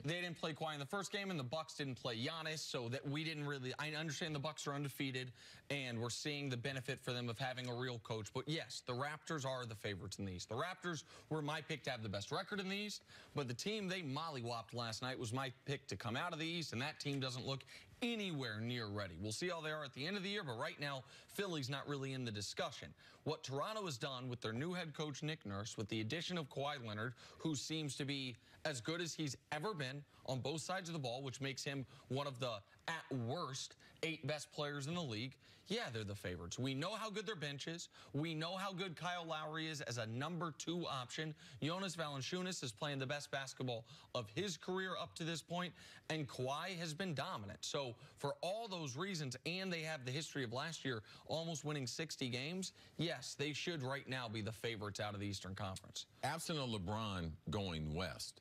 they didn't play Kawhi in the first game, and the Bucks didn't play Giannis, so that we didn't really. I understand the Bucks are undefeated, and we're seeing the benefit for them of having a real coach. But yes, the Raptors are the favorites in the East. The Raptors were my pick to have the best record in the East, but the team they mollywopped last night was my pick to come out of the East, and that team doesn't look anywhere near ready. We'll see how they are at the end of the year, but right now, Philly's not really in the discussion. What Toronto has done with their new head coach, Nick Nurse, with the addition of Kawhi Leonard, who seems to be as good as he's ever been on both sides of the ball, which makes him one of the, at worst, 8 best players in the league. Yeah, they're the favorites. We know how good their bench is. We know how good Kyle Lowry is as a number 2 option. Jonas Valanciunas is playing the best basketball of his career up to this point, and Kawhi has been dominant. So for all those reasons, and they have the history of last year almost winning 60 games, yes, they should right now be the favorites out of the Eastern Conference. Absent of LeBron going west,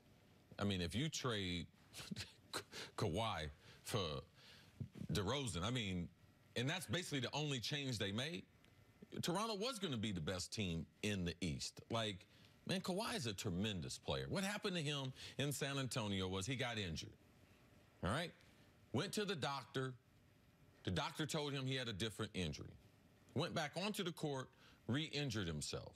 I mean, if you trade Kawhi for DeRozan, I mean, and that's basically the only change they made, Toronto was going to be the best team in the East. Like, man, Kawhi is a tremendous player. What happened to him in San Antonio was he got injured, all right? Went to the doctor. The doctor told him he had a different injury. Went back onto the court, re-injured himself.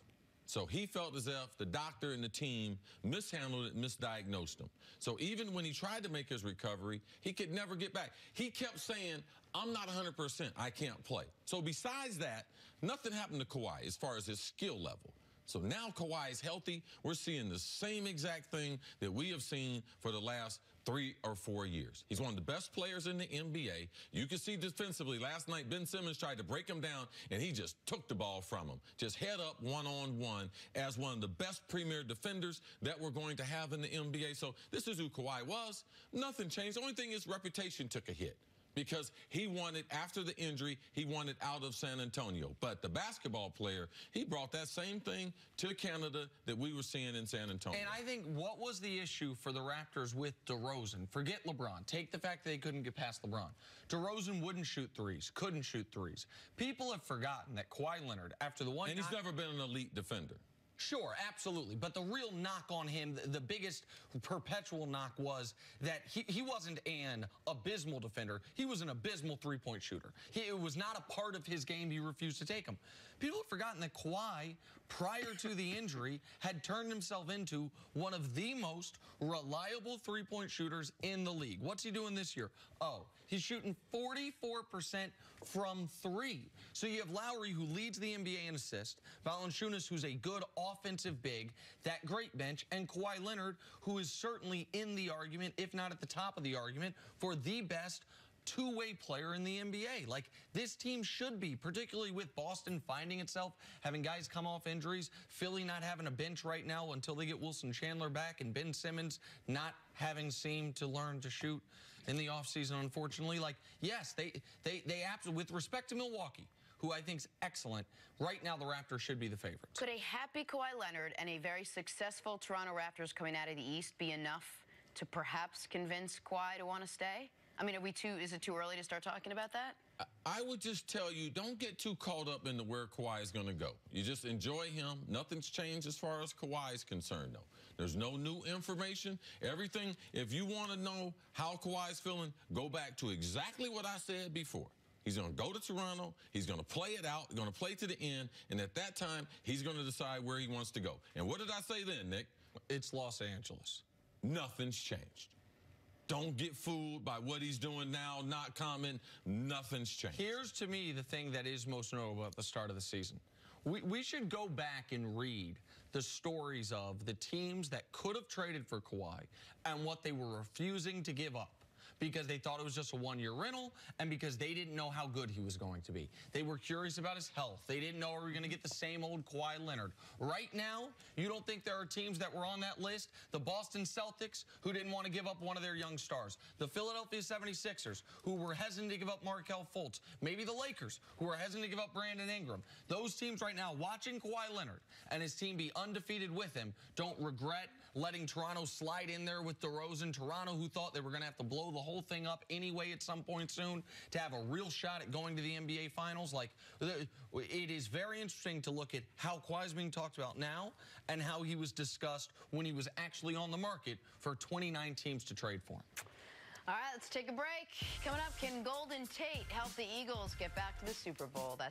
So he felt as if the doctor and the team mishandled it, misdiagnosed him. So even when he tried to make his recovery, he could never get back. He kept saying, I'm not 100%, I can't play. So besides that, nothing happened to Kawhi as far as his skill level. So now Kawhi is healthy. We're seeing the same exact thing that we have seen for the last 3 or 4 years. He's one of the best players in the NBA. You can see defensively, last night Ben Simmons tried to break him down, and he just took the ball from him. Just head up one-on-one as one of the best premier defenders that we're going to have in the NBA. So this is who Kawhi was. Nothing changed. The only thing is reputation took a hit, because he wanted, after the injury, he wanted out of San Antonio. But the basketball player, he brought that same thing to Canada that we were seeing in San Antonio. And I think what was the issue for the Raptors with DeRozan? Forget LeBron. Take the fact that they couldn't get past LeBron. DeRozan wouldn't shoot threes, couldn't shoot threes. People have forgotten that Kawhi Leonard, after the one... And he's never been an elite defender. Sure, absolutely. But the real knock on him, the biggest perpetual knock was that he wasn't an abysmal defender. He was an abysmal three-point shooter. It was not a part of his game. He refused to take him. People have forgotten that Kawhi, prior to the injury, had turned himself into one of the most reliable three-point shooters in the league. What's he doing this year? Oh, he's shooting 44% from 3. So you have Lowry, who leads the NBA in assists, Valanciunas, who's a good offensive big, that great bench, and Kawhi Leonard, who is certainly in the argument, if not at the top of the argument, for the best two-way player in the NBA. Like, this team should be, particularly with Boston finding itself, having guys come off injuries, Philly not having a bench right now until they get Wilson Chandler back, and Ben Simmons not having seemed to learn to shoot in the offseason, unfortunately. Like, yes, they absolutely, with respect to Milwaukee, who I think is excellent, right now the Raptors should be the favorites. Could a happy Kawhi Leonard and a very successful Toronto Raptors coming out of the East be enough to perhaps convince Kawhi to want to stay? I mean, is it too early to start talking about that? I would just tell you, don't get too caught up into where Kawhi is going to go. You just enjoy him. Nothing's changed as far as Kawhi is concerned, though. There's no new information. Everything, if you want to know how Kawhi is feeling, go back to exactly what I said before. He's going to go to Toronto. He's going to play it out. He's going to play to the end. And at that time, he's going to decide where he wants to go. And what did I say then, Nick? It's Los Angeles. Nothing's changed. Don't get fooled by what he's doing now, not comment. Nothing's changed. Here's, to me, the thing that is most notable at the start of the season. We should go back and read the stories of the teams that could have traded for Kawhi and what they were refusing to give up, because they thought it was just a one-year rental and because they didn't know how good he was going to be. They were curious about his health. They didn't know, are we going to get the same old Kawhi Leonard? Right now, you don't think there are teams that were on that list? The Boston Celtics, who didn't want to give up one of their young stars. The Philadelphia 76ers, who were hesitant to give up Markelle Fultz. Maybe the Lakers, who were hesitant to give up Brandon Ingram. Those teams right now, watching Kawhi Leonard and his team be undefeated with him, don't regret letting Toronto slide in there with DeRozan. Toronto, who thought they were going to have to blow the whole thing up anyway at some point soon to have a real shot at going to the NBA Finals. Like, it is very interesting to look at how Kawhi's being talked about now and how he was discussed when he was actually on the market for 29 teams to trade for him. All right, let's take a break. Coming up, can Golden Tate help the Eagles get back to the Super Bowl? That's